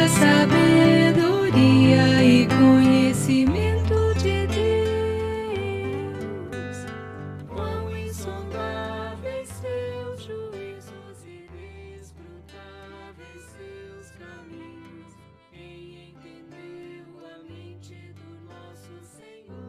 sabedoria e conhecimento de Deus. Quão insondáveis seus juízos e inescrutáveis seus caminhos. Quem entendeu a mente do nosso Senhor?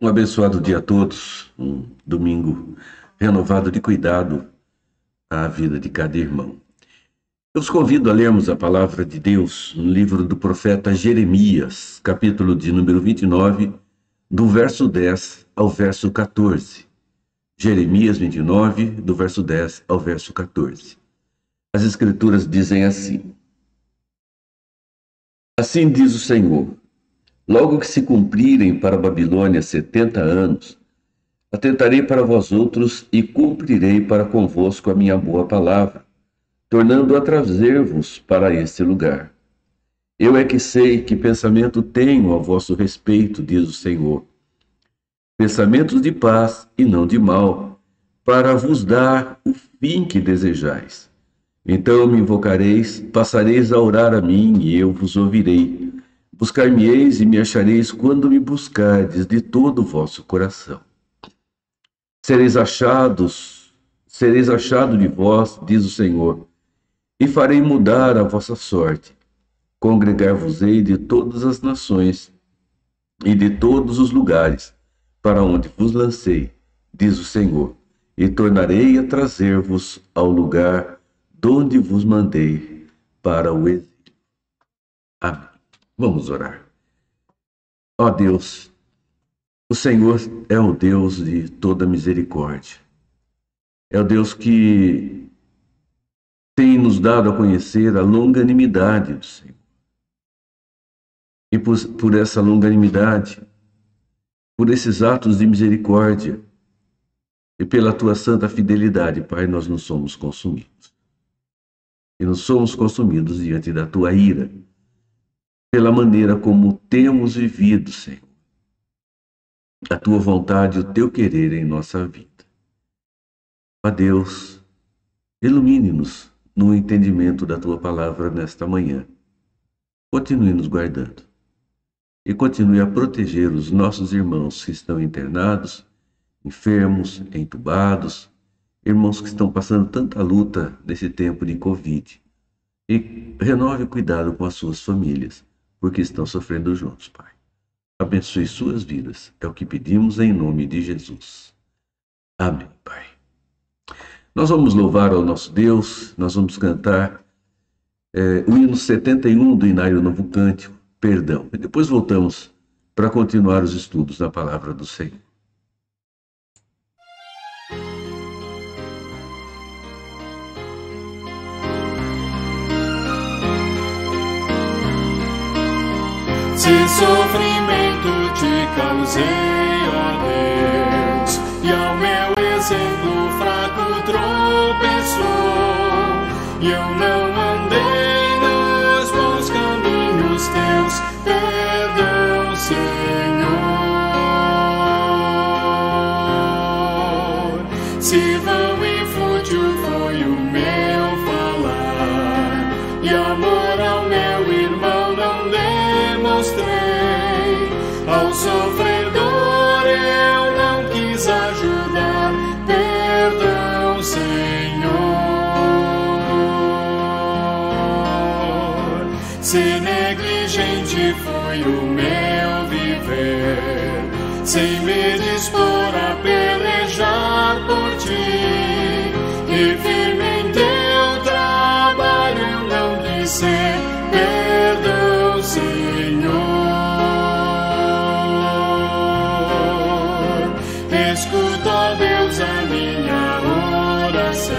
Um abençoado dia a todos, um domingo renovado de cuidado à vida de cada irmão. Eu os convido a lermos a palavra de Deus no livro do profeta Jeremias, capítulo de número 29, do verso 10 ao verso 14. Jeremias 29, do verso 10 ao verso 14. As Escrituras dizem assim: Assim diz o Senhor: logo que se cumprirem para a Babilônia 70 anos, atentarei para vós outros e cumprirei para convosco a minha boa palavra, tornando a trazer-vos para este lugar. Eu é que sei que pensamento tenho a vosso respeito, diz o Senhor. Pensamentos de paz e não de mal, para vos dar o fim que desejais. Então me invocareis, passareis a orar a mim, e eu vos ouvirei. Buscar-me-eis e me achareis quando me buscardes de todo o vosso coração. Sereis achado de vós, diz o Senhor, e farei mudar a vossa sorte. Congregar-vos-ei de todas as nações e de todos os lugares para onde vos lancei, diz o Senhor, e tornarei a trazer-vos ao lugar donde vos mandei para o exílio. Amém. Vamos orar. Ó Deus, o Senhor é o Deus de toda misericórdia. É o Deus que tem nos dado a conhecer a longanimidade do Senhor. E por essa longanimidade, por esses atos de misericórdia e pela tua santa fidelidade, Pai, nós não somos consumidos. E não somos consumidos diante da tua ira, pela maneira como temos vivido, Senhor, a tua vontade e o teu querer em nossa vida. Ó Deus, ilumine-nos no entendimento da tua palavra nesta manhã. Continue nos guardando e continue a proteger os nossos irmãos que estão internados, enfermos, entubados, irmãos que estão passando tanta luta nesse tempo de Covid. E renove o cuidado com as suas famílias, porque estão sofrendo juntos, Pai. Abençoe suas vidas. É o que pedimos em nome de Jesus. Amém, Pai. Nós vamos louvar ao nosso Deus, nós vamos cantar o hino 71 do Inário Novo Cântico, Perdão. E depois voltamos para continuar os estudos da Palavra do Senhor. Se sofrimento te causei, ó Deus, e ao meu exemplo fraco tropeçou, e eu não andei nos bons caminhos teus, perdão, Senhor. Se vão e fútil foi o meu falar, e amor ao meu irmão não demonstrei, ao sofredor eu não quis ajudar, perdão, Senhor. Se negligente foi o meu viver, sem me dispor a pelejar por ti, e firme em teu trabalho eu não quis ser, perdão, Senhor. Escuta, ó Deus, a minha oração,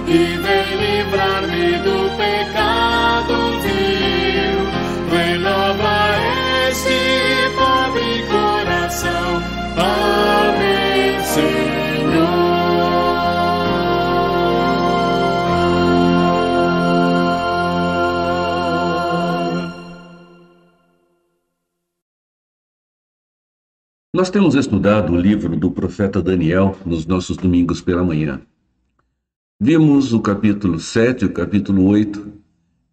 e vem livrar-me do pecado vil. Renova este pobre coração. Amém, Senhor. Nós temos estudado o livro do profeta Daniel nos nossos domingos pela manhã. Vimos o capítulo 7 e o capítulo 8,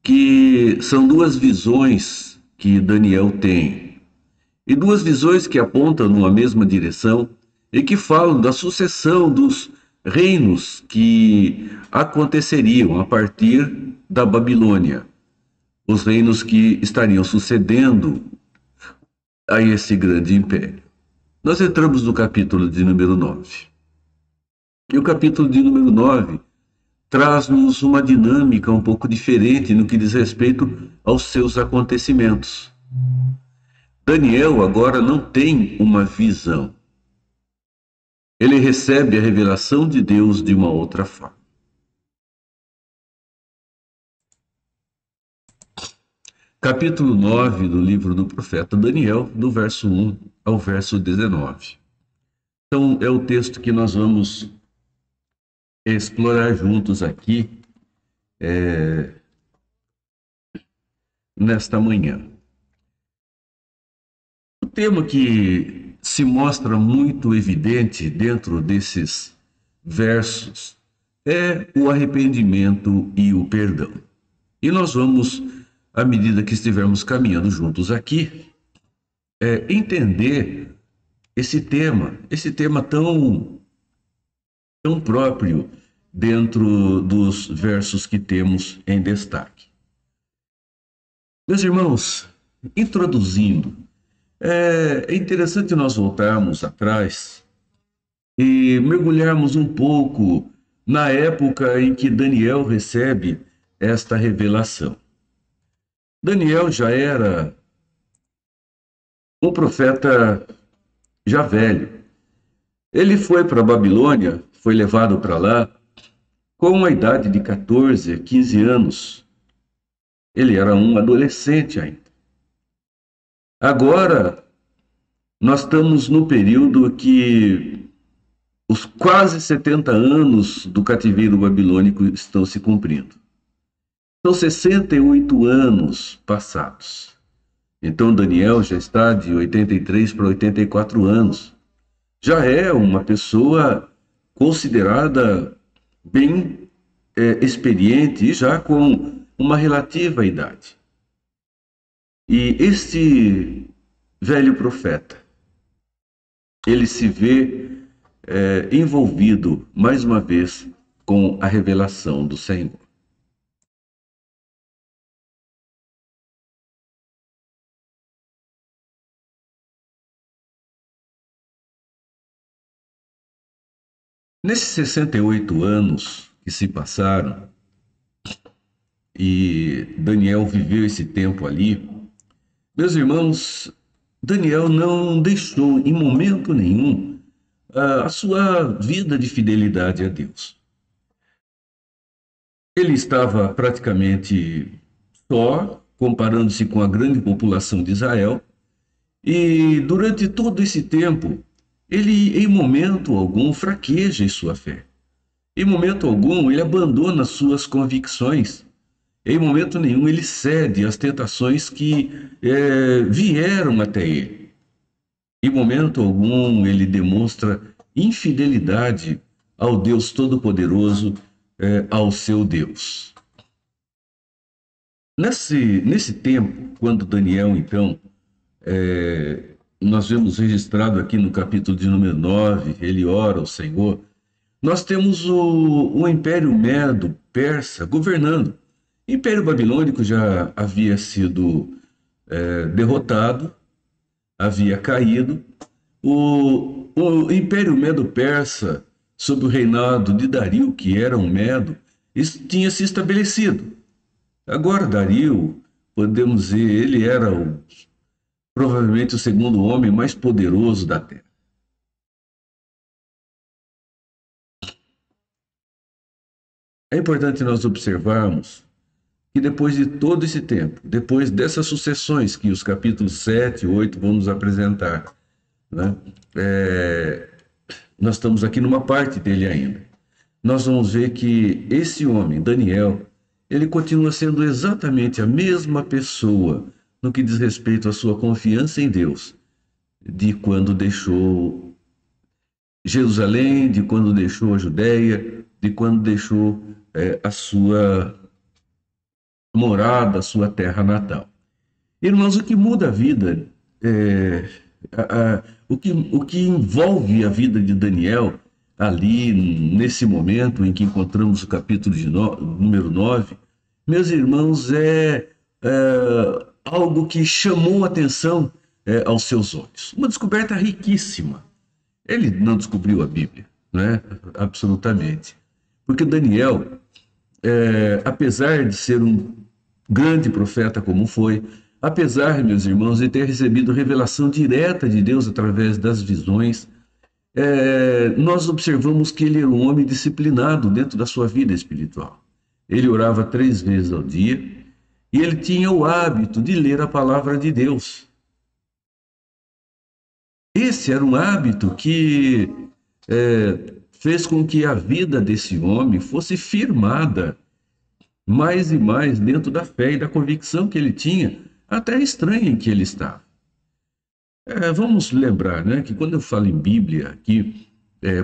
que são duas visões que Daniel tem. E duas visões que apontam numa mesma direção e que falam da sucessão dos reinos que aconteceriam a partir da Babilônia. Os reinos que estariam sucedendo a esse grande império. Nós entramos no capítulo de número 9. E o capítulo de número 9 traz-nos uma dinâmica um pouco diferente no que diz respeito aos seus acontecimentos. Daniel agora não tem uma visão. Ele recebe a revelação de Deus de uma outra forma. Capítulo 9 do livro do profeta Daniel, do verso 1 ao verso 19. Então, é o texto que nós vamos explorar juntos aqui nesta manhã. O tema que se mostra muito evidente dentro desses versos é o arrependimento e o perdão. E nós vamos, à medida que estivermos caminhando juntos aqui, entender esse tema tão próprio dentro dos versos que temos em destaque. Meus irmãos, introduzindo, é interessante nós voltarmos atrás e mergulharmos um pouco na época em que Daniel recebe esta revelação. Daniel já era um profeta já velho. Ele foi para a Babilônia, foi levado para lá com a idade de 14, 15 anos. Ele era um adolescente ainda. Agora, nós estamos no período que os quase 70 anos do cativeiro babilônico estão se cumprindo. São 68 anos passados. Então, Daniel já está de 83 para 84 anos. Já é uma pessoa considerada bem experiente e já com uma relativa idade. E este velho profeta, ele se vê envolvido, mais uma vez, com a revelação do Senhor. Nesses 68 anos que se passaram, e Daniel viveu esse tempo ali, meus irmãos, Daniel não deixou em momento nenhum a sua vida de fidelidade a Deus. Ele estava praticamente só, comparando-se com a grande população de Israel, e durante todo esse tempo, ele em momento algum fraqueja em sua fé. Em momento algum ele abandona suas convicções. Em momento nenhum ele cede às tentações que vieram até ele. Em momento algum ele demonstra infidelidade ao Deus Todo-Poderoso, ao seu Deus. Nesse tempo, quando Daniel, então, nós vemos registrado aqui no capítulo de número 9, ele ora ao Senhor, nós temos o Império Medo-Persa governando. O Império Babilônico já havia sido derrotado, havia caído. O Império Medo-Persa, sob o reinado de Dario, que era um Medo, tinha se estabelecido. Agora Dario, podemos dizer, ele era provavelmente o segundo homem mais poderoso da Terra. É importante nós observarmos que depois de todo esse tempo, depois dessas sucessões que os capítulos 7 e 8 vão nos apresentar, né, nós estamos aqui numa parte dele ainda. Nós vamos ver que esse homem, Daniel, ele continua sendo exatamente a mesma pessoa no que diz respeito à sua confiança em Deus, de quando deixou Jerusalém, de quando deixou a Judéia, de quando deixou a sua morada, a sua terra natal. Irmãos, o que muda a vida, o que envolve a vida de Daniel, ali nesse momento em que encontramos o capítulo número 9, meus irmãos, algo que chamou a atenção aos seus olhos. Uma descoberta riquíssima. Ele não descobriu a Bíblia, né? Absolutamente. Porque Daniel, apesar de ser um grande profeta como foi, apesar, meus irmãos, de ter recebido revelação direta de Deus através das visões, nós observamos que ele era um homem disciplinado dentro da sua vida espiritual. Ele orava 3 vezes ao dia e ele tinha o hábito de ler a palavra de Deus. Esse era um hábito que fez com que a vida desse homem fosse firmada mais e mais dentro da fé e da convicção que ele tinha, até estranha em que ele estava. Vamos lembrar, né, que quando eu falo em Bíblia, aqui,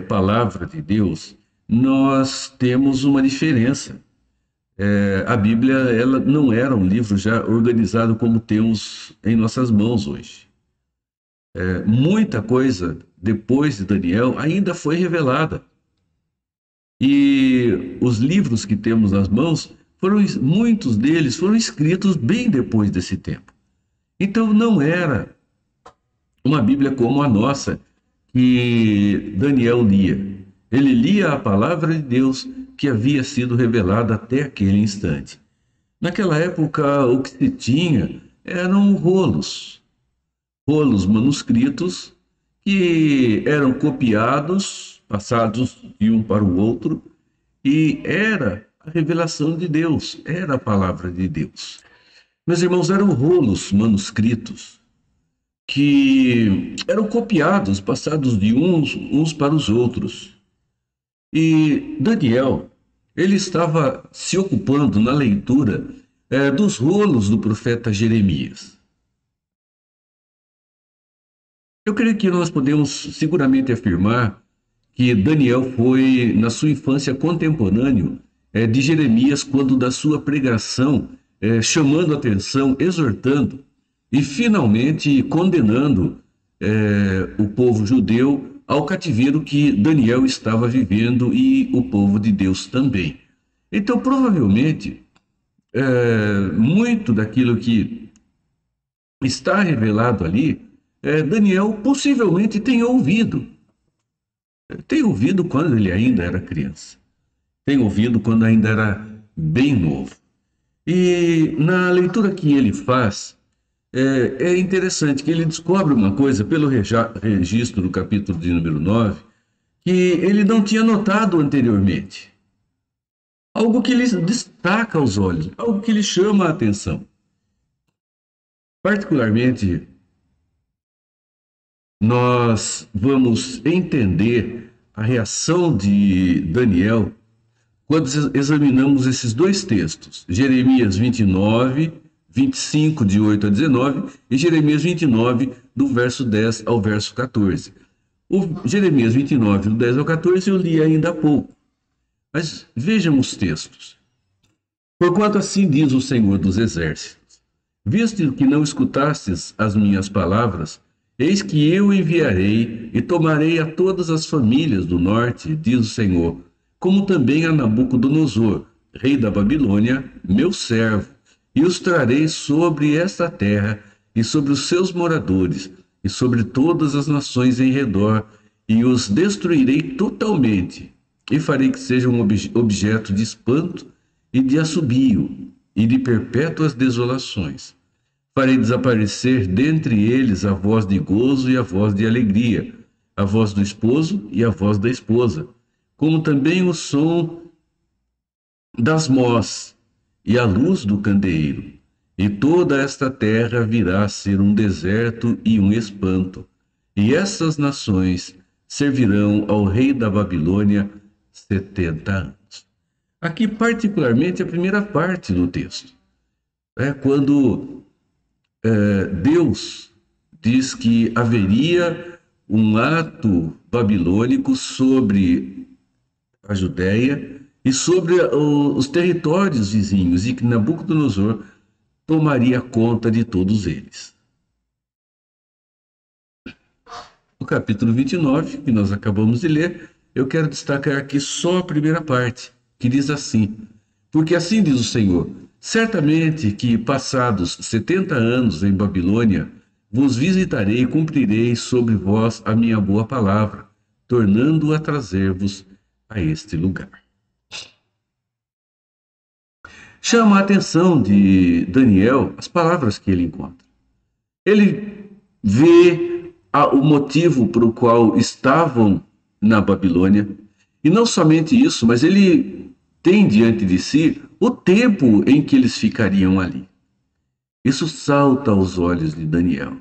palavra de Deus, nós temos uma diferença. A Bíblia, ela não era um livro já organizado como temos em nossas mãos hoje. Muita coisa depois de Daniel ainda foi revelada. E os livros que temos nas mãos, muitos deles foram escritos bem depois desse tempo. Então não era uma Bíblia como a nossa, que Daniel lia. Ele lia a palavra de Deus que havia sido revelada até aquele instante. Naquela época, o que se tinha eram rolos manuscritos que eram copiados, passados de um para o outro, e era a revelação de Deus, era a palavra de Deus. Meus irmãos, eram rolos manuscritos que eram copiados, passados de uns para os outros. E Daniel, ele estava se ocupando na leitura dos rolos do profeta Jeremias. Eu creio que nós podemos seguramente afirmar que Daniel foi, na sua infância, contemporâneo de Jeremias, quando da sua pregação, chamando atenção, exortando e finalmente condenando o povo judeu ao cativeiro que Daniel estava vivendo e o povo de Deus também. Então, provavelmente, muito daquilo que está revelado ali, Daniel possivelmente tem ouvido. Tem ouvido quando ele ainda era criança. Tem ouvido quando ainda era bem novo. E na leitura que ele faz, é interessante que ele descobre uma coisa pelo registro do capítulo de número 9, que ele não tinha notado anteriormente. Algo que lhe destaca aos olhos, algo que lhe chama a atenção. Particularmente, nós vamos entender a reação de Daniel quando examinamos esses dois textos, Jeremias 29, 25, de 8 a 19, e Jeremias 29, do verso 10 ao verso 14. O Jeremias 29, do 10 ao 14, eu li ainda há pouco. Mas vejam os textos. Porquanto assim diz o Senhor dos Exércitos, visto que não escutastes as minhas palavras, eis que eu enviarei e tomarei a todas as famílias do norte, diz o Senhor, como também a Nabucodonosor, rei da Babilônia, meu servo, e os trarei sobre esta terra e sobre os seus moradores e sobre todas as nações em redor, e os destruirei totalmente, e farei que sejam um objeto de espanto e de assobio e de perpétuas desolações. Farei desaparecer dentre eles a voz de gozo e a voz de alegria, a voz do esposo e a voz da esposa, como também o som das mós e a luz do candeeiro. E toda esta terra virá a ser um deserto e um espanto, e essas nações servirão ao rei da Babilônia 70 anos. Aqui, particularmente, a primeira parte do texto. Quando Deus diz que haveria um ato babilônico sobre a Judéia e sobre os territórios vizinhos, e que Nabucodonosor tomaria conta de todos eles. O capítulo 29, que nós acabamos de ler, eu quero destacar aqui só a primeira parte, que diz assim: porque assim diz o Senhor, certamente que passados 70 anos em Babilônia, vos visitarei e cumprirei sobre vós a minha boa palavra, tornando a trazer-vos a este lugar. Chama a atenção de Daniel as palavras que ele encontra. Ele vê o motivo para o qual estavam na Babilônia, e não somente isso, mas ele tem diante de si o tempo em que eles ficariam ali. Isso salta aos olhos de Daniel.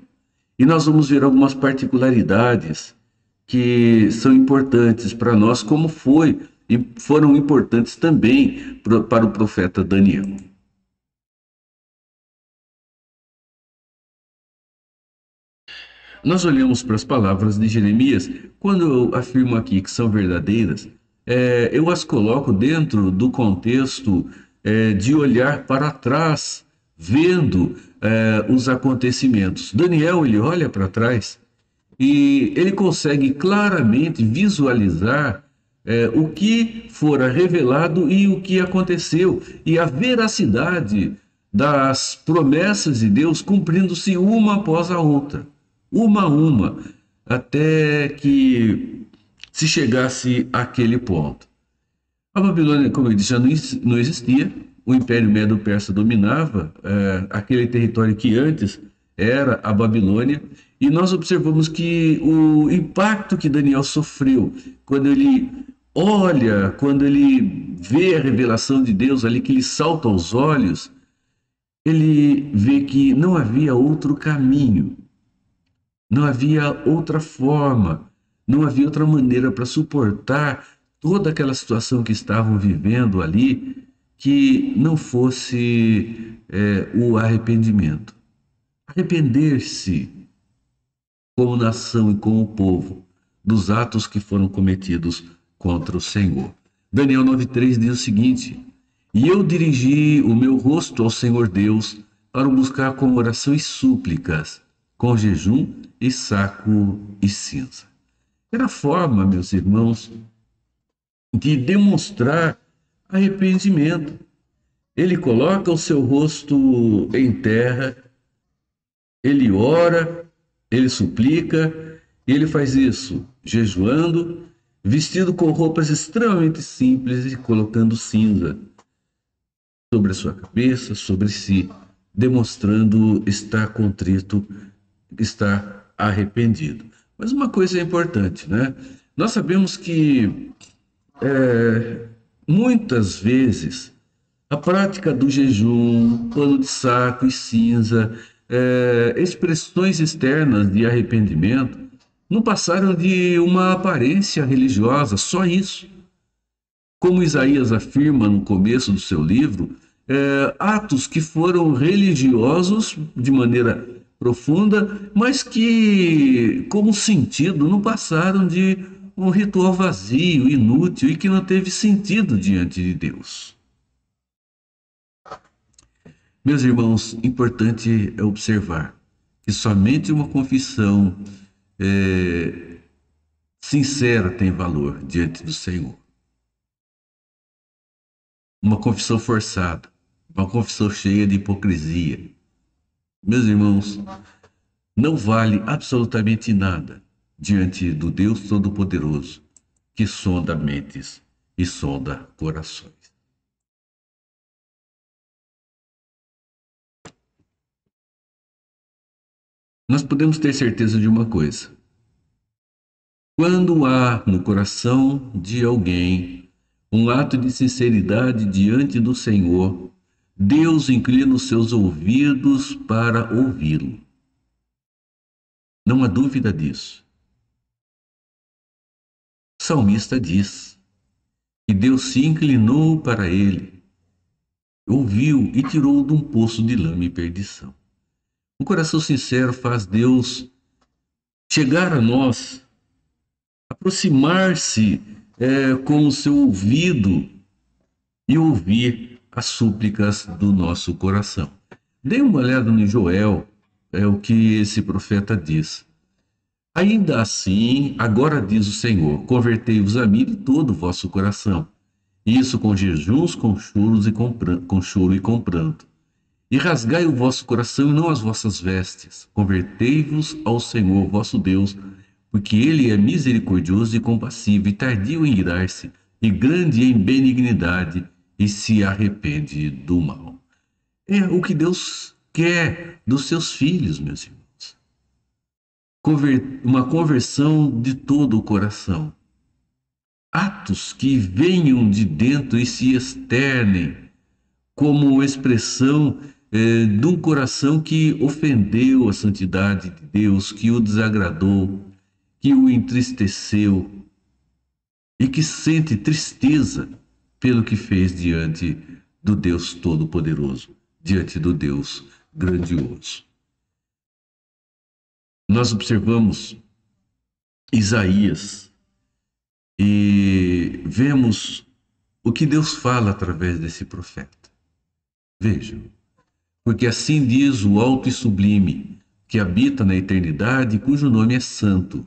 E nós vamos ver algumas particularidades que são importantes para nós, como foram importantes também para o profeta Daniel. Nós olhamos para as palavras de Jeremias, quando eu afirmo aqui que são verdadeiras, eu as coloco dentro do contexto de olhar para trás, vendo os acontecimentos. Daniel, ele olha para trás e ele consegue claramente visualizar o que fora revelado e o que aconteceu, e a veracidade das promessas de Deus cumprindo-se uma após a outra, uma a uma, até que se chegasse àquele ponto. A Babilônia, como eu disse, já não existia. O Império Medo-Persa dominava aquele território que antes era a Babilônia, e nós observamos que o impacto que Daniel sofreu quando ele olha, quando ele vê a revelação de Deus ali, que lhe salta aos olhos, ele vê que não havia outro caminho, não havia outra forma, não havia outra maneira para suportar toda aquela situação que estavam vivendo ali, que não fosse o arrependimento. Arrepender-se como nação e como povo dos atos que foram cometidos contra o Senhor. Daniel 9,3 diz o seguinte: e eu dirigi o meu rosto ao Senhor Deus para o buscar com oração e súplicas, com jejum e saco e cinza. Era a forma, meus irmãos, de demonstrar arrependimento. Ele coloca o seu rosto em terra, ele ora, ele suplica, e ele faz isso jejuando, vestido com roupas extremamente simples e colocando cinza sobre a sua cabeça, sobre si, demonstrando estar contrito, estar arrependido. Mas uma coisa é importante, né? Nós sabemos que muitas vezes a prática do jejum, pano de saco e cinza, expressões externas de arrependimento, não passaram de uma aparência religiosa, só isso. Como Isaías afirma no começo do seu livro, atos que foram religiosos de maneira profunda, mas que, como sentido, não passaram de um ritual vazio, inútil e que não teve sentido diante de Deus. Meus irmãos, importante é observar que somente uma confissão sincera tem valor diante do Senhor. Uma confissão forçada, uma confissão cheia de hipocrisia, meus irmãos, não vale absolutamente nada diante do Deus Todo-Poderoso, que sonda mentes e sonda corações. Nós podemos ter certeza de uma coisa: quando há no coração de alguém um ato de sinceridade diante do Senhor, Deus inclina os seus ouvidos para ouvi-lo. Não há dúvida disso. O salmista diz que Deus se inclinou para ele, ouviu e tirou de um poço de lama e perdição. Um coração sincero faz Deus chegar a nós, aproximar-se com o seu ouvido e ouvir as súplicas do nosso coração. Dê uma olhada no Joel, o que esse profeta diz. Ainda assim, agora diz o Senhor, convertei-vos a mim de todo o vosso coração, isso com jejuns, com choros e com choro e com pranto. E rasgai o vosso coração e não as vossas vestes. Convertei-vos ao Senhor vosso Deus, porque ele é misericordioso e compassivo, e tardio em irar-se, e grande em benignidade, e se arrepende do mal. É o que Deus quer dos seus filhos, meus irmãos. Uma conversão de todo o coração. Atos que venham de dentro e se externem como expressão de um coração que ofendeu a santidade de Deus, que o desagradou, que o entristeceu e que sente tristeza pelo que fez diante do Deus Todo-Poderoso, diante do Deus grandioso. Nós observamos Isaías e vemos o que Deus fala através desse profeta. Vejam, porque assim diz o alto e sublime, que habita na eternidade, cujo nome é santo.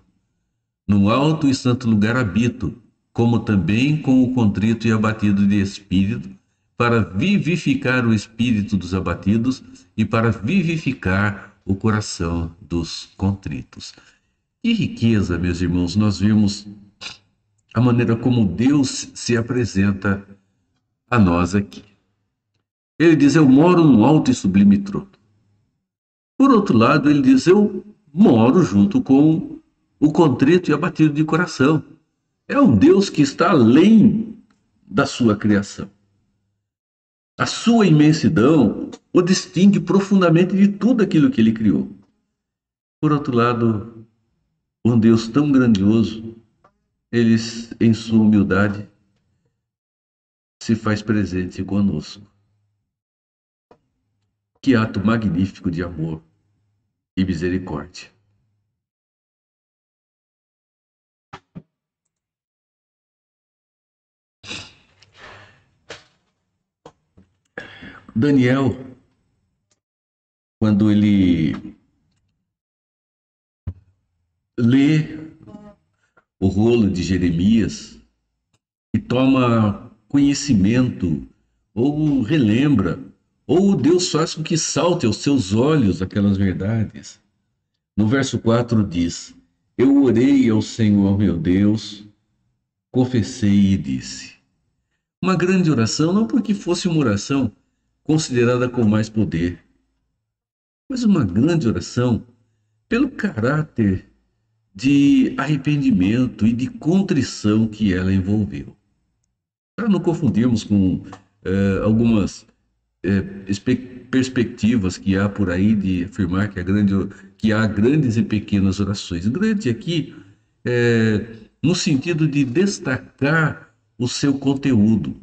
No alto e santo lugar habito, como também com o contrito e abatido de espírito, para vivificar o espírito dos abatidos e para vivificar o coração dos contritos. Que riqueza, meus irmãos, nós vimos a maneira como Deus se apresenta a nós aqui. Ele diz: eu moro num alto e sublime trono. Por outro lado, ele diz: eu moro junto com o contrito e abatido de coração. É um Deus que está além da sua criação. A sua imensidão o distingue profundamente de tudo aquilo que ele criou. Por outro lado, um Deus tão grandioso, ele, em sua humildade, se faz presente conosco. Que ato magnífico de amor e misericórdia. Daniel, quando ele lê o rolo de Jeremias e toma conhecimento, ou relembra, ou Deus faz com que salte aos seus olhos aquelas verdades. No verso 4 diz: eu orei ao Senhor meu Deus, confessei e disse. Uma grande oração, não porque fosse uma oração considerada com mais poder, mas uma grande oração pelo caráter de arrependimento e de contrição que ela envolveu. Para não confundirmos com algumas perspectivas que há por aí de afirmar que há grandes e pequenas orações. Grande aqui no sentido de destacar o seu conteúdo,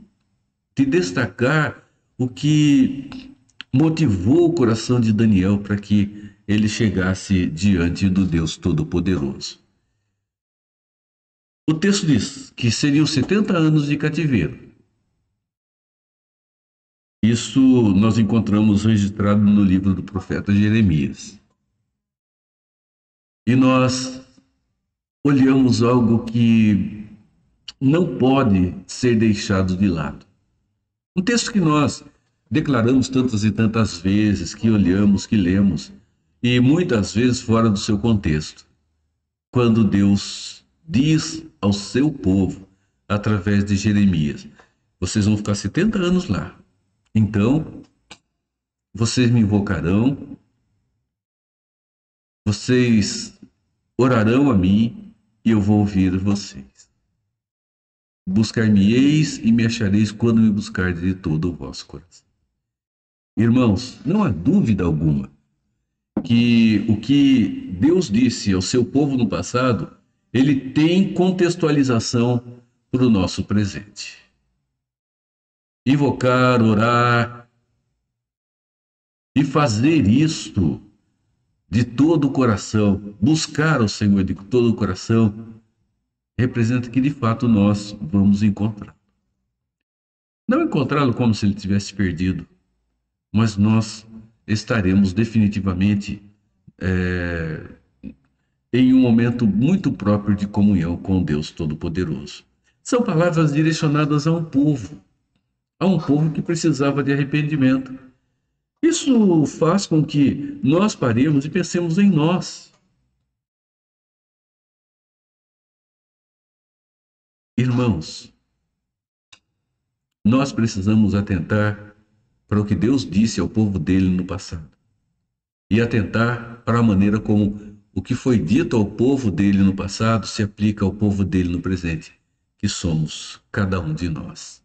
de destacar o que motivou o coração de Daniel para que ele chegasse diante do Deus Todo-Poderoso. O texto diz que seriam 70 anos de cativeiro. Isso nós encontramos registrado no livro do profeta Jeremias. E nós olhamos algo que não pode ser deixado de lado. Um texto que nós declaramos tantas e tantas vezes, que olhamos, que lemos, e muitas vezes fora do seu contexto. Quando Deus diz ao seu povo, através de Jeremias: vocês vão ficar 70 anos lá. Então, vocês me invocarão, vocês orarão a mim e eu vou ouvir vocês. Buscar-me-eis e me achareis quando me buscardes de todo o vosso coração. Irmãos, não há dúvida alguma que o que Deus disse ao seu povo no passado, ele tem contextualização para o nosso presente. Invocar, orar e fazer isto de todo o coração, buscar o Senhor de todo o coração, representa que de fato nós vamos encontrá-lo. Não encontrá-lo como se ele tivesse perdido, mas nós estaremos definitivamente em um momento muito próprio de comunhão com Deus Todo-Poderoso. São palavras direcionadas a um povo que precisava de arrependimento. Isso faz com que nós paremos e pensemos em nós. Irmãos, nós precisamos atentar para o que Deus disse ao povo dele no passado e atentar para a maneira como o que foi dito ao povo dele no passado se aplica ao povo dele no presente, que somos cada um de nós.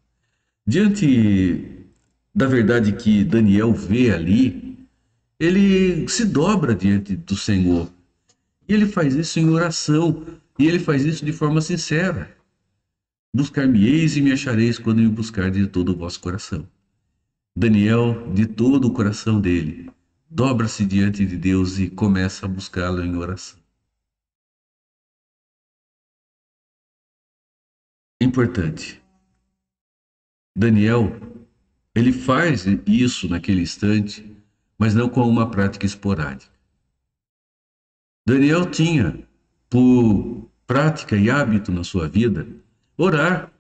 Diante da verdade que Daniel vê ali, ele se dobra diante do Senhor. E ele faz isso em oração, e ele faz isso de forma sincera. Buscar-me-eis e me achareis quando me buscardes de todo o vosso coração. Daniel, de todo o coração dele, dobra-se diante de Deus e começa a buscá-lo em oração. importante. Daniel, ele faz isso naquele instante, mas não com uma prática esporádica. Daniel tinha por prática e hábito na sua vida orar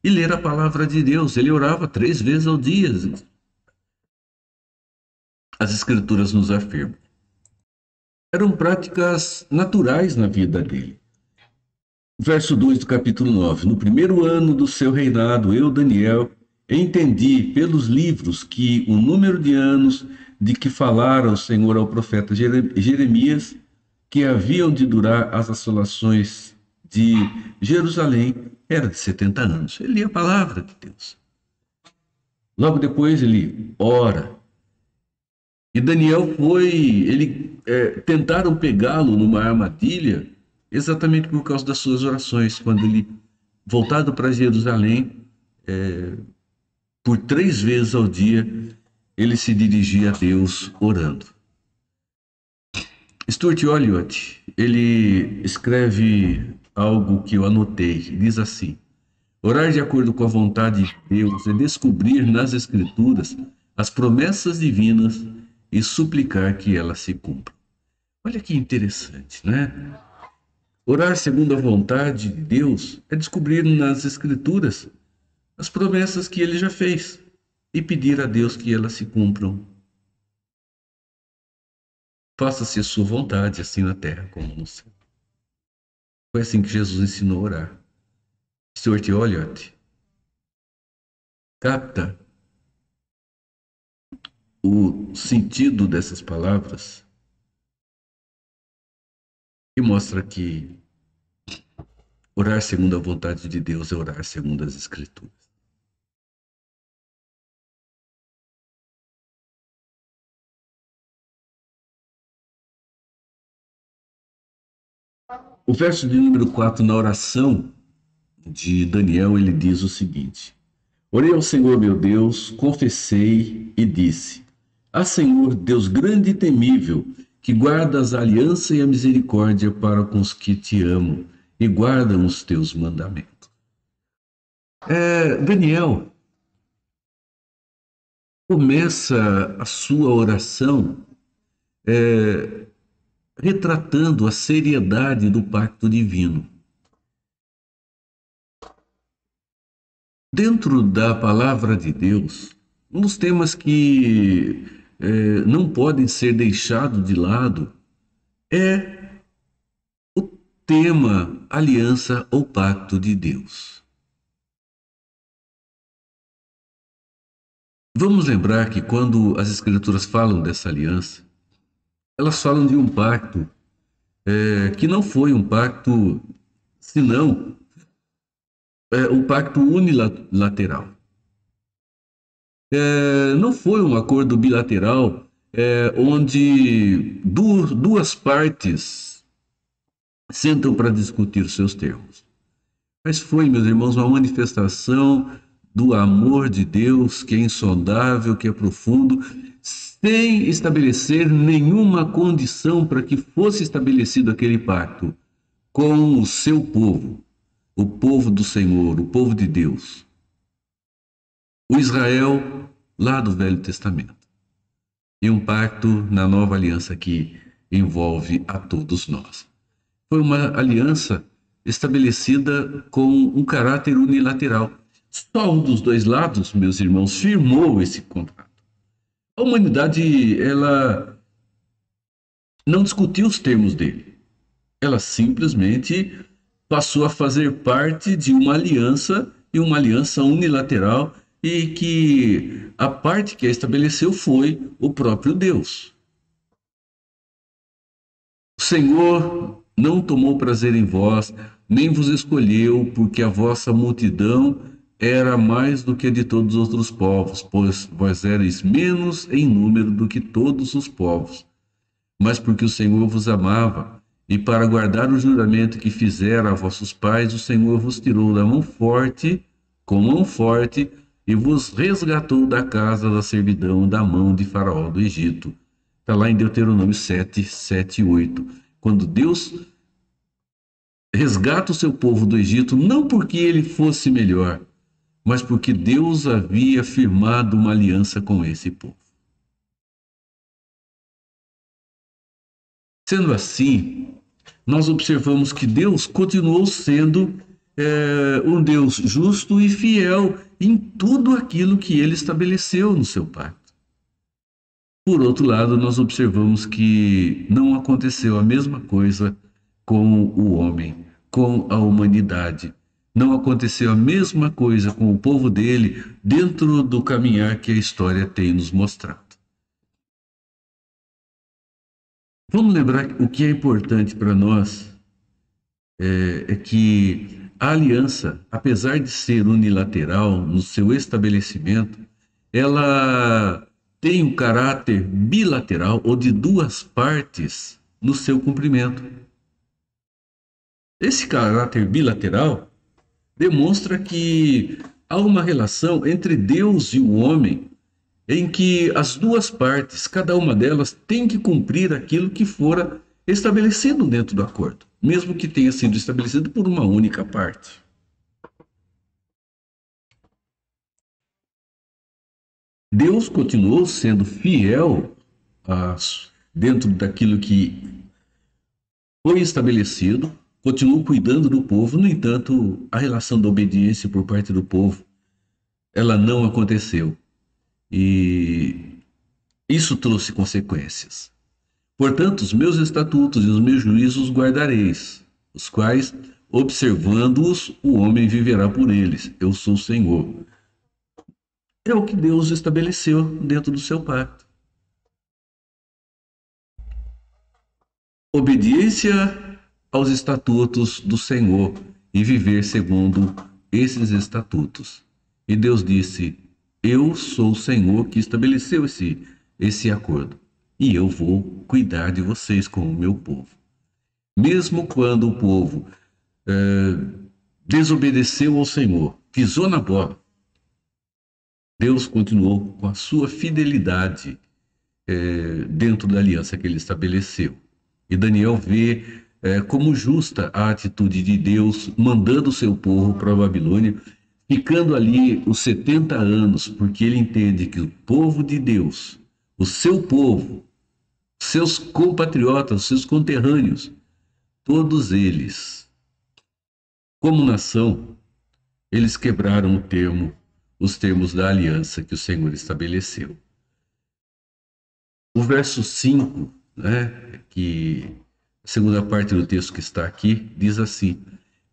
e ler a palavra de Deus. Ele orava 3 vezes ao dia. As Escrituras nos afirmam. Eram práticas naturais na vida dele. Verso 2 do capítulo 9. No primeiro ano do seu reinado, eu, Daniel, entendi pelos livros que o número de anos de que falara o Senhor ao profeta Jeremias, que haviam de durar as assolações de Jerusalém, era de 70 anos. Ele lia a palavra de Deus. Logo depois ele ora. E Daniel tentaram pegá-lo numa armadilha exatamente por causa das suas orações, quando ele, voltado para Jerusalém, por 3 vezes ao dia, ele se dirigia a Deus orando. Stuart Olliott, ele escreve algo que eu anotei, diz assim: orar de acordo com a vontade de Deus é descobrir nas Escrituras as promessas divinas e suplicar que elas se cumpram. Olha que interessante, né? Orar segundo a vontade de Deus é descobrir nas Escrituras as promessas que ele já fez e pedir a Deus que elas se cumpram. Faça-se a sua vontade, assim na terra como no céu. Foi assim que Jesus ensinou a orar. Stuart Olliott capta o sentido dessas palavras e mostra que orar segundo a vontade de Deus é orar segundo as Escrituras. O verso de número 4, na oração de Daniel, ele diz o seguinte: orei ao Senhor meu Deus, confessei e disse: ah, Senhor, Deus grande e temível, que guardas a aliança e a misericórdia para com os que te amam e guardam os teus mandamentos. Daniel começa a sua oração retratando a seriedade do pacto divino. Dentro da palavra de Deus, um dos temas que não podem ser deixados de lado é o tema aliança ou pacto de Deus. Vamos lembrar que quando as Escrituras falam dessa aliança, elas falam de um pacto que não foi um pacto, senão um pacto unilateral. Não foi um acordo bilateral onde duas partes sentam para discutir os seus termos. Mas foi, meus irmãos, uma manifestação do amor de Deus, que é insondável, que é profundo, sem estabelecer nenhuma condição para que fosse estabelecido aquele pacto com o seu povo, o povo do Senhor, o povo de Deus. O Israel lá do Velho Testamento. E um pacto na nova aliança que envolve a todos nós. Foi uma aliança estabelecida com um caráter unilateral. Só um dos dois lados, meus irmãos, firmou esse contrato. A humanidade, ela não discutiu os termos dele. Ela simplesmente passou a fazer parte de uma aliança, e uma aliança unilateral, e que a parte que a estabeleceu foi o próprio Deus. O Senhor não tomou prazer em vós, nem vos escolheu, porque a vossa multidão era mais do que a de todos os outros povos, pois vós erais menos em número do que todos os povos. Mas porque o Senhor vos amava, e para guardar o juramento que fizera a vossos pais, o Senhor vos tirou da mão forte, com mão forte, e vos resgatou da casa da servidão, da mão de Faraó do Egito. Está lá em Deuteronômio 7, 7 e 8. Quando Deus resgata o seu povo do Egito, não porque ele fosse melhor, mas porque Deus havia firmado uma aliança com esse povo. Sendo assim, nós observamos que Deus continuou sendo um Deus justo e fiel em tudo aquilo que ele estabeleceu no seu pacto. Por outro lado, nós observamos que não aconteceu a mesma coisa com o homem, com a humanidade. Não aconteceu a mesma coisa com o povo dele dentro do caminhar que a história tem nos mostrado. Vamos lembrar que o que é importante para nós é que a aliança, apesar de ser unilateral no seu estabelecimento, ela tem um caráter bilateral ou de duas partes no seu cumprimento. Esse caráter bilateral demonstra que há uma relação entre Deus e o homem em que as duas partes, cada uma delas, tem que cumprir aquilo que fora estabelecido dentro do acordo, mesmo que tenha sido estabelecido por uma única parte. Deus continuou sendo fiel dentro daquilo que foi estabelecido, continuou cuidando do povo. No entanto, a relação da obediência por parte do povo, ela não aconteceu. E isso trouxe consequências. Portanto, os meus estatutos e os meus juízos guardareis, os quais, observando-os, o homem viverá por eles. Eu sou o Senhor. É o que Deus estabeleceu dentro do seu pacto. Obediência aos estatutos do Senhor e viver segundo esses estatutos. E Deus disse: eu sou o Senhor que estabeleceu esse acordo, e eu vou cuidar de vocês como o meu povo. Mesmo quando o povo desobedeceu ao Senhor, pisou na bola, Deus continuou com a sua fidelidade dentro da aliança que ele estabeleceu. E Daniel vê como justa a atitude de Deus, mandando o seu povo para a Babilônia, ficando ali os 70 anos, porque ele entende que o povo de Deus, o seu povo, seus compatriotas, seus conterrâneos, todos eles, como nação, eles quebraram os termos da aliança que o Senhor estabeleceu. O verso 5, que a segunda parte do texto que está aqui, diz assim: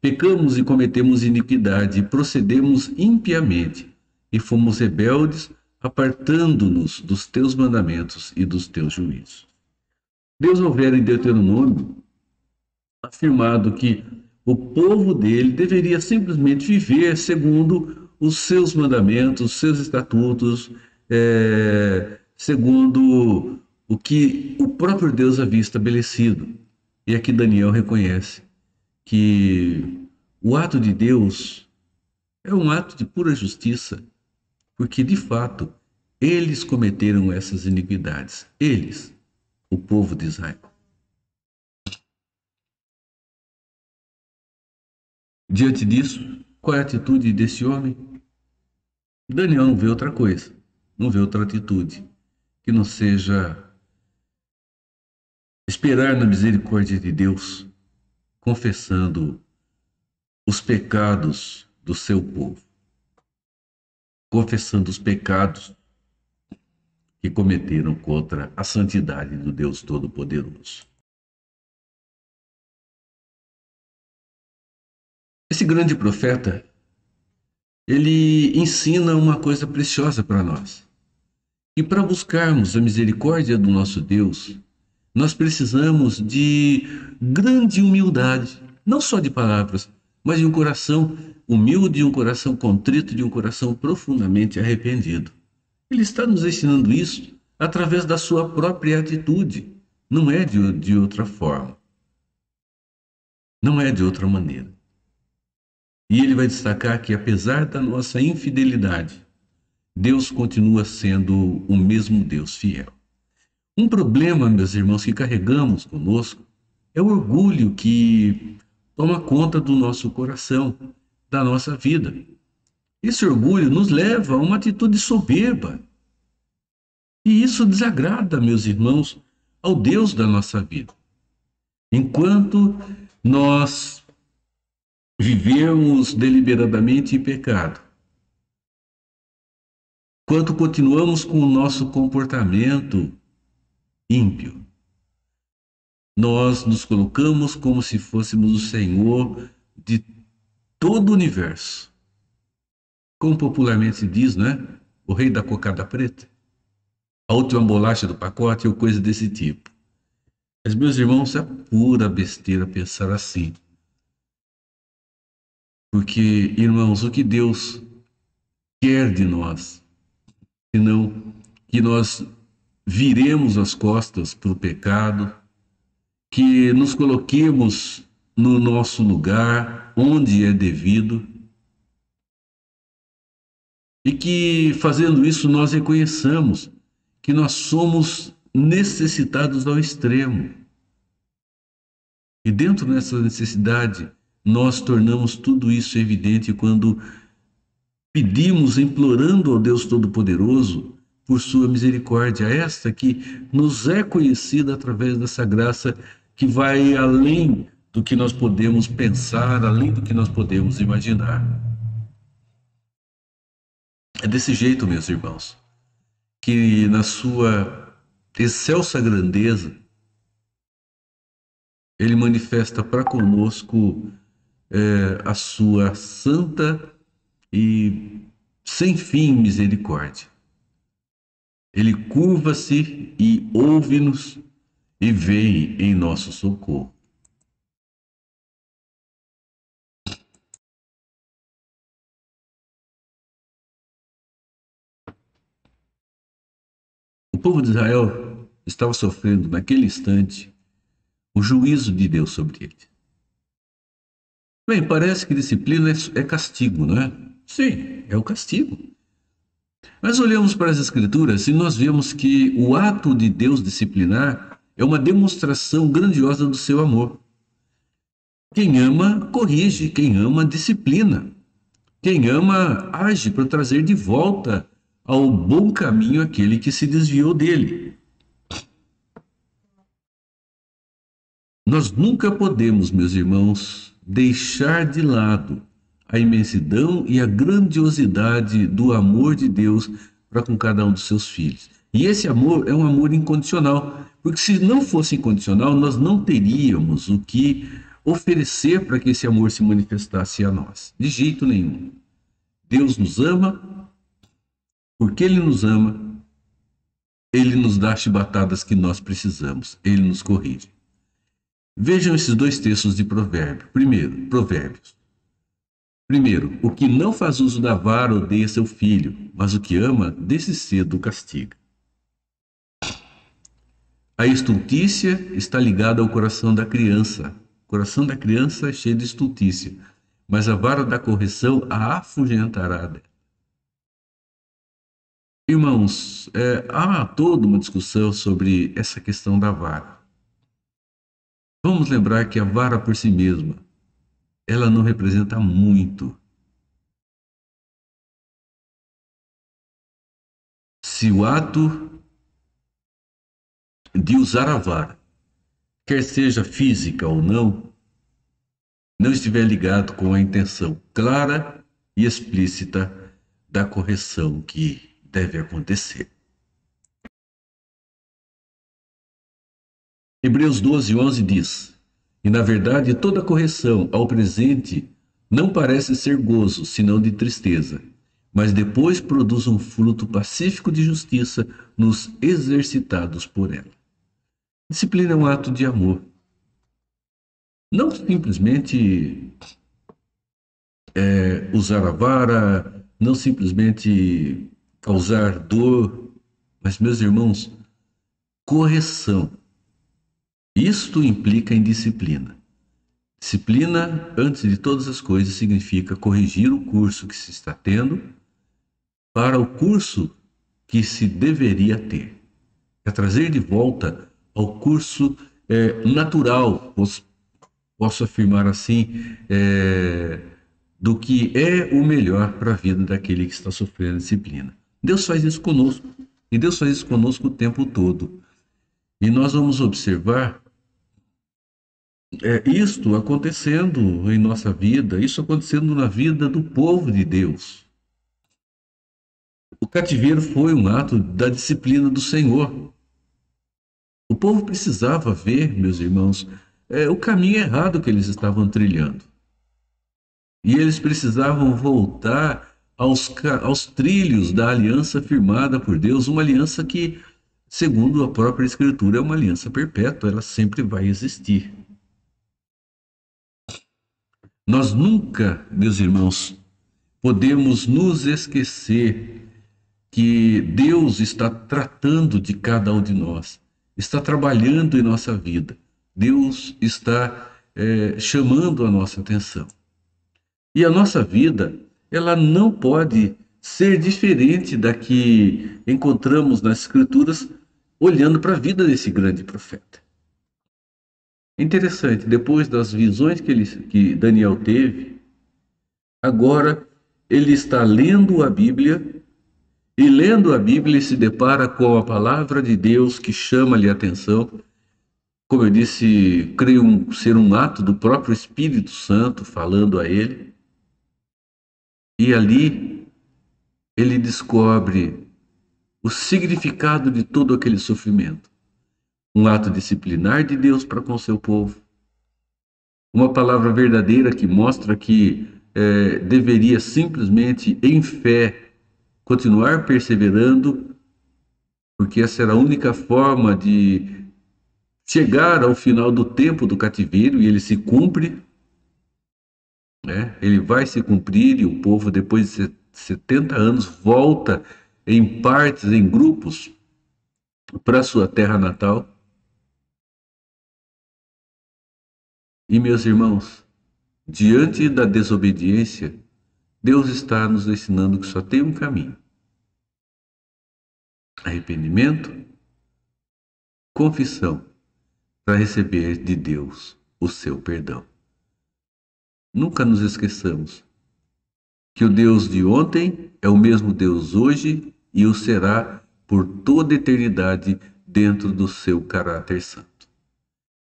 pecamos e cometemos iniquidade, e procedemos impiamente, e fomos rebeldes, apartando-nos dos teus mandamentos e dos teus juízos. Deus houvera em Deuteronômio afirmado que o povo dele deveria simplesmente viver segundo os seus mandamentos, os seus estatutos, segundo o que o próprio Deus havia estabelecido. E aqui Daniel reconhece que o ato de Deus é um ato de pura justiça, porque, de fato, eles cometeram essas iniquidades. Eles, o povo de Israel. Diante disso, qual é a atitude desse homem? Daniel não vê outra coisa, não vê outra atitude que não seja esperar na misericórdia de Deus, confessando os pecados do seu povo, confessando os pecados que cometeram contra a santidade do Deus Todo-Poderoso. Esse grande profeta, ele ensina uma coisa preciosa para nós. E para buscarmos a misericórdia do nosso Deus, nós precisamos de grande humildade, não só de palavras, mas de um coração humilde, de um coração contrito, de um coração profundamente arrependido. Ele está nos ensinando isso através da sua própria atitude, não é de outra forma, não é de outra maneira. E ele vai destacar que, apesar da nossa infidelidade, Deus continua sendo o mesmo Deus fiel. Um problema, meus irmãos, que carregamos conosco é o orgulho que toma conta do nosso coração, da nossa vida. Esse orgulho nos leva a uma atitude soberba. E isso desagrada, meus irmãos, ao Deus da nossa vida. Enquanto nós vivemos deliberadamente em pecado, enquanto continuamos com o nosso comportamento ímpio, nós nos colocamos como se fôssemos o Senhor de todo o universo. Como popularmente se diz, né? O rei da cocada preta. A última bolacha do pacote ou coisa desse tipo. Mas, meus irmãos, é pura besteira pensar assim. Porque, irmãos, o que Deus quer de nós, senão que nós viremos as costas para o pecado, que nos coloquemos no nosso lugar, onde é devido, e que, fazendo isso, nós reconheçamos que nós somos necessitados ao extremo. E dentro dessa necessidade, nós tornamos tudo isso evidente quando pedimos, implorando ao Deus Todo-Poderoso por sua misericórdia, esta que nos é conhecida através dessa graça que vai além do que nós podemos pensar, além do que nós podemos imaginar. É desse jeito, meus irmãos, que na sua excelsa grandeza, ele manifesta para conosco a sua santa e sem fim misericórdia. Ele curva-se e ouve-nos e vem em nosso socorro. O povo de Israel estava sofrendo naquele instante o juízo de Deus sobre ele. Bem, parece que disciplina é castigo, não é? Sim, é o castigo. Mas olhamos para as Escrituras e nós vemos que o ato de Deus disciplinar é uma demonstração grandiosa do seu amor. Quem ama, corrige. Quem ama, disciplina. Quem ama, age para trazer de volta ao bom caminho aquele que se desviou dele. Nós nunca podemos, meus irmãos, deixar de lado a imensidão e a grandiosidade do amor de Deus para com cada um dos seus filhos. E esse amor é um amor incondicional, porque se não fosse incondicional, nós não teríamos o que oferecer para que esse amor se manifestasse a nós. De jeito nenhum. Deus nos ama, porque Ele nos ama, Ele nos dá as chibatadas que nós precisamos, Ele nos corrige. Vejam esses dois textos de Provérbios. Primeiro, o que não faz uso da vara odeia seu filho, mas o que ama, desse cedo o castiga. A estultícia está ligada ao coração da criança. O coração da criança é cheio de estultícia, mas a vara da correção a afugentará dela. Irmãos, há toda uma discussão sobre essa questão da vara. Vamos lembrar que a vara por si mesma, ela não representa muito. Se o ato de usar a vara, quer seja física ou não estiver ligado com a intenção clara e explícita da correção que deve acontecer. Hebreus 12:11 diz: e na verdade toda correção ao presente não parece ser gozo, senão de tristeza, mas depois produz um fruto pacífico de justiça nos exercitados por ela. Disciplina é um ato de amor. Não simplesmente usar a vara, não simplesmente causar dor, mas, meus irmãos, correção. Isto implica em disciplina. Disciplina, antes de todas as coisas, significa corrigir o curso que se está tendo para o curso que se deveria ter. É trazer de volta ao curso natural, posso afirmar assim, do que é o melhor para a vida daquele que está sofrendo disciplina. Deus faz isso conosco, e Deus faz isso conosco o tempo todo. E nós vamos observar isto acontecendo em nossa vida, isso acontecendo na vida do povo de Deus. O cativeiro foi um ato da disciplina do Senhor. O povo precisava ver, meus irmãos, o caminho errado que eles estavam trilhando. E eles precisavam voltar aos trilhos da aliança firmada por Deus, uma aliança que, segundo a própria Escritura, é uma aliança perpétua, ela sempre vai existir. Nós nunca, meus irmãos, podemos nos esquecer que Deus está tratando de cada um de nós, está trabalhando em nossa vida. Deus está chamando a nossa atenção. E a nossa vida, ela não pode ser diferente da que encontramos nas Escrituras, olhando para a vida desse grande profeta. Interessante, depois das visões que Daniel teve, agora ele está lendo a Bíblia, e lendo a Bíblia ele se depara com a palavra de Deus que chama-lhe a atenção. Como eu disse, creio ser um ato do próprio Espírito Santo falando a ele. E ali ele descobre o significado de todo aquele sofrimento. Um ato disciplinar de Deus para com seu povo. Uma palavra verdadeira que mostra que deveria simplesmente, em fé, continuar perseverando, porque essa era a única forma de chegar ao final do tempo do cativeiro, e ele se cumpre. Ele vai se cumprir, e o povo, depois de 70 anos, volta em partes, em grupos, para sua terra natal. E, meus irmãos, diante da desobediência, Deus está nos ensinando que só tem um caminho: arrependimento, confissão, para receber de Deus o seu perdão. Nunca nos esqueçamos que o Deus de ontem é o mesmo Deus hoje e o será por toda a eternidade, dentro do seu caráter santo,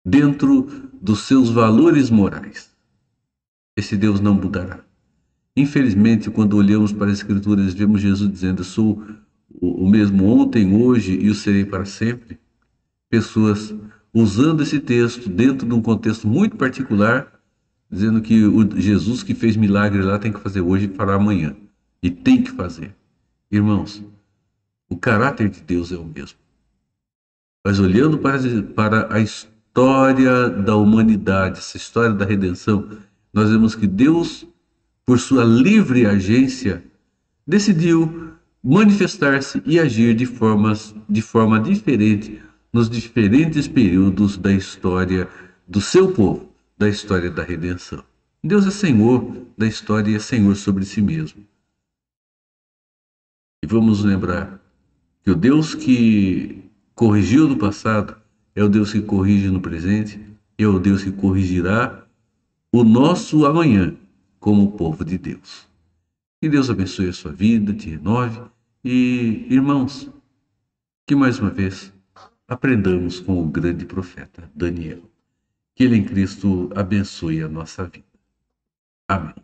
dentro dos seus valores morais. Esse Deus não mudará. Infelizmente, quando olhamos para as Escrituras, vemos Jesus dizendo: "Eu sou o mesmo ontem, hoje e o serei para sempre". Pessoas usando esse texto dentro de um contexto muito particular, dizendo que o Jesus que fez milagre lá tem que fazer hoje e fará amanhã. E tem que fazer. Irmãos, o caráter de Deus é o mesmo. Mas olhando para a história da humanidade, essa história da redenção, nós vemos que Deus, por sua livre agência, decidiu manifestar-se e agir de forma diferente nos diferentes períodos da história do seu povo, da história da redenção. Deus é Senhor da história e é Senhor sobre si mesmo. E vamos lembrar que o Deus que corrigiu no passado é o Deus que corrige no presente e é o Deus que corrigirá o nosso amanhã como povo de Deus. Que Deus abençoe a sua vida, te renove e, irmãos, que mais uma vez aprendamos com o grande profeta Daniel. Que ele em Cristo abençoe a nossa vida. Amém.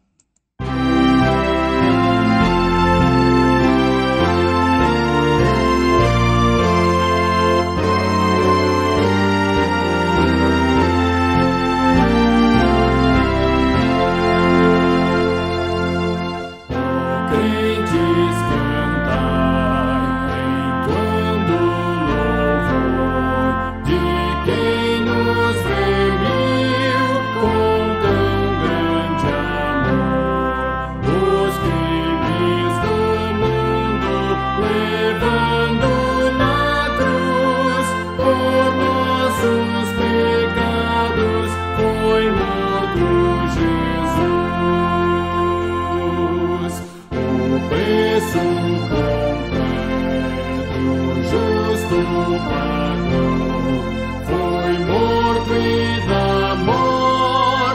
Foi morto e da morte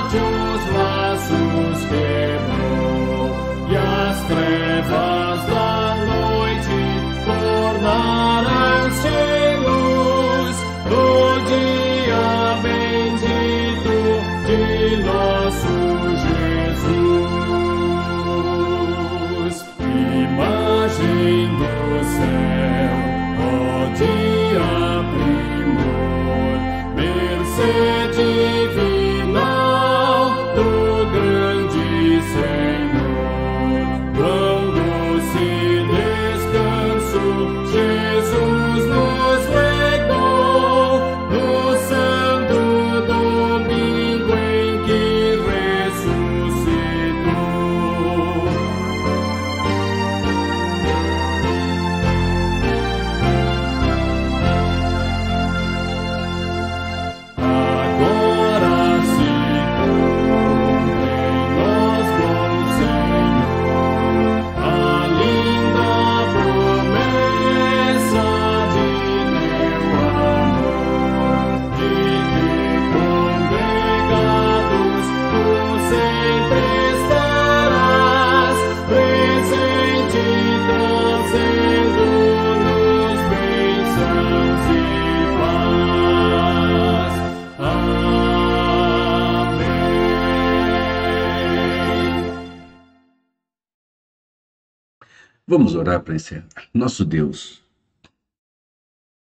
Vamos orar para encerrar. Nosso Deus,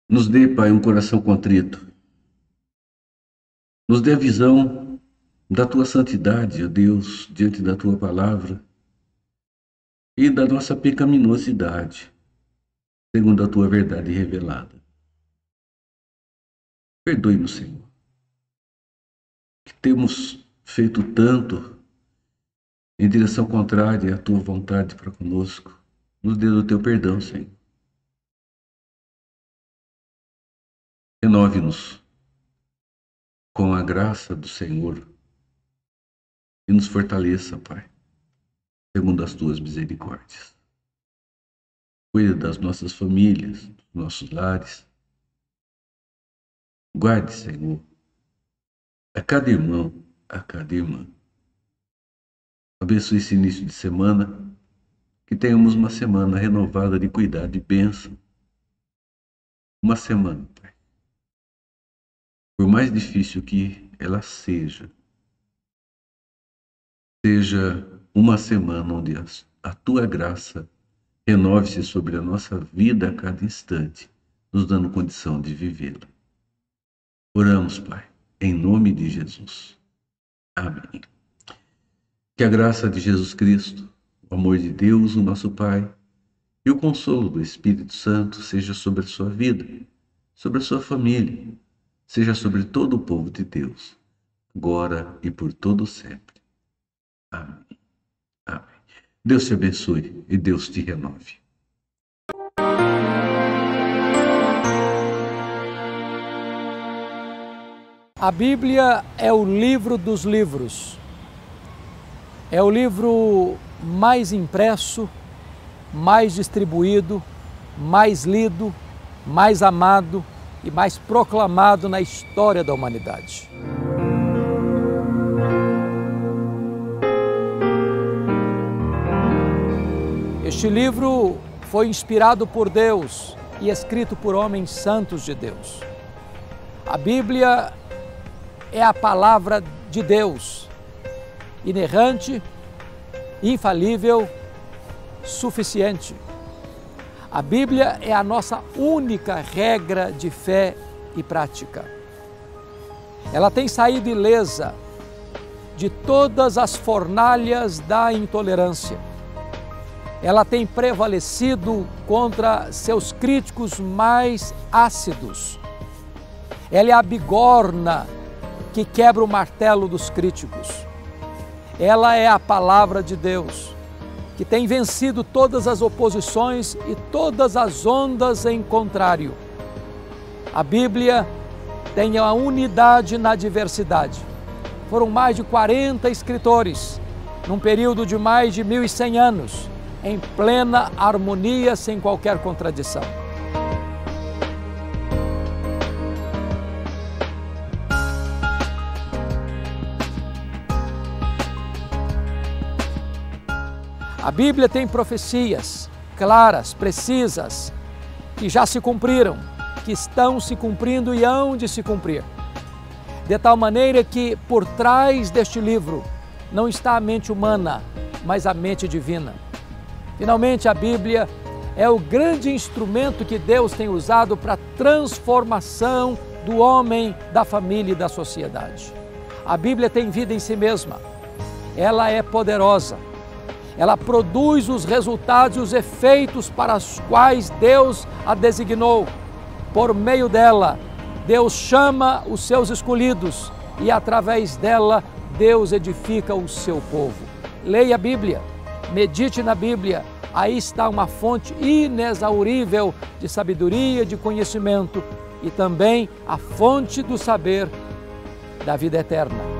nos dê, Pai, um coração contrito. Nos dê a visão da Tua santidade, ó Deus, diante da Tua palavra e da nossa pecaminosidade, segundo a Tua verdade revelada. Perdoe-nos, Senhor, que temos feito tanto em direção contrária à Tua vontade para conosco. Nos dê o Teu perdão, Senhor. Renove-nos com a graça do Senhor e nos fortaleça, Pai, segundo as Tuas misericórdias. Cuide das nossas famílias, dos nossos lares. Guarde, Senhor, a cada irmão, a cada irmã. Abençoe esse início de semana, que tenhamos uma semana renovada de cuidado e bênção. Uma semana, Pai, por mais difícil que ela seja uma semana onde a Tua graça renove-se sobre a nossa vida a cada instante, nos dando condição de vivê-la. Oramos, Pai, em nome de Jesus. Amém. Que a graça de Jesus Cristo, o amor de Deus, o nosso Pai, e o consolo do Espírito Santo seja sobre a sua vida, sobre a sua família, seja sobre todo o povo de Deus, agora e por todo sempre. Amém. Amém. Deus te abençoe e Deus te renove. A Bíblia é o livro dos livros. É o livro mais impresso, mais distribuído, mais lido, mais amado e mais proclamado na história da humanidade. Este livro foi inspirado por Deus e escrito por homens santos de Deus. A Bíblia é a palavra de Deus, inerrante, infalível, suficiente. A Bíblia é a nossa única regra de fé e prática. Ela tem saído ilesa de todas as fornalhas da intolerância. Ela tem prevalecido contra seus críticos mais ácidos. Ela é a bigorna que quebra o martelo dos críticos. Ela é a palavra de Deus, que tem vencido todas as oposições e todas as ondas em contrário. A Bíblia tem a unidade na diversidade. Foram mais de 40 escritores, num período de mais de 1.100 anos, em plena harmonia, sem qualquer contradição. A Bíblia tem profecias claras, precisas, que já se cumpriram, que estão se cumprindo e hão de se cumprir. De tal maneira que por trás deste livro não está a mente humana, mas a mente divina. Finalmente, a Bíblia é o grande instrumento que Deus tem usado para a transformação do homem, da família e da sociedade. A Bíblia tem vida em si mesma. Ela é poderosa. Ela produz os resultados e os efeitos para os quais Deus a designou. Por meio dela, Deus chama os seus escolhidos e, através dela, Deus edifica o seu povo. Leia a Bíblia, medite na Bíblia. Aí está uma fonte inexaurível de sabedoria, de conhecimento e também a fonte do saber da vida eterna.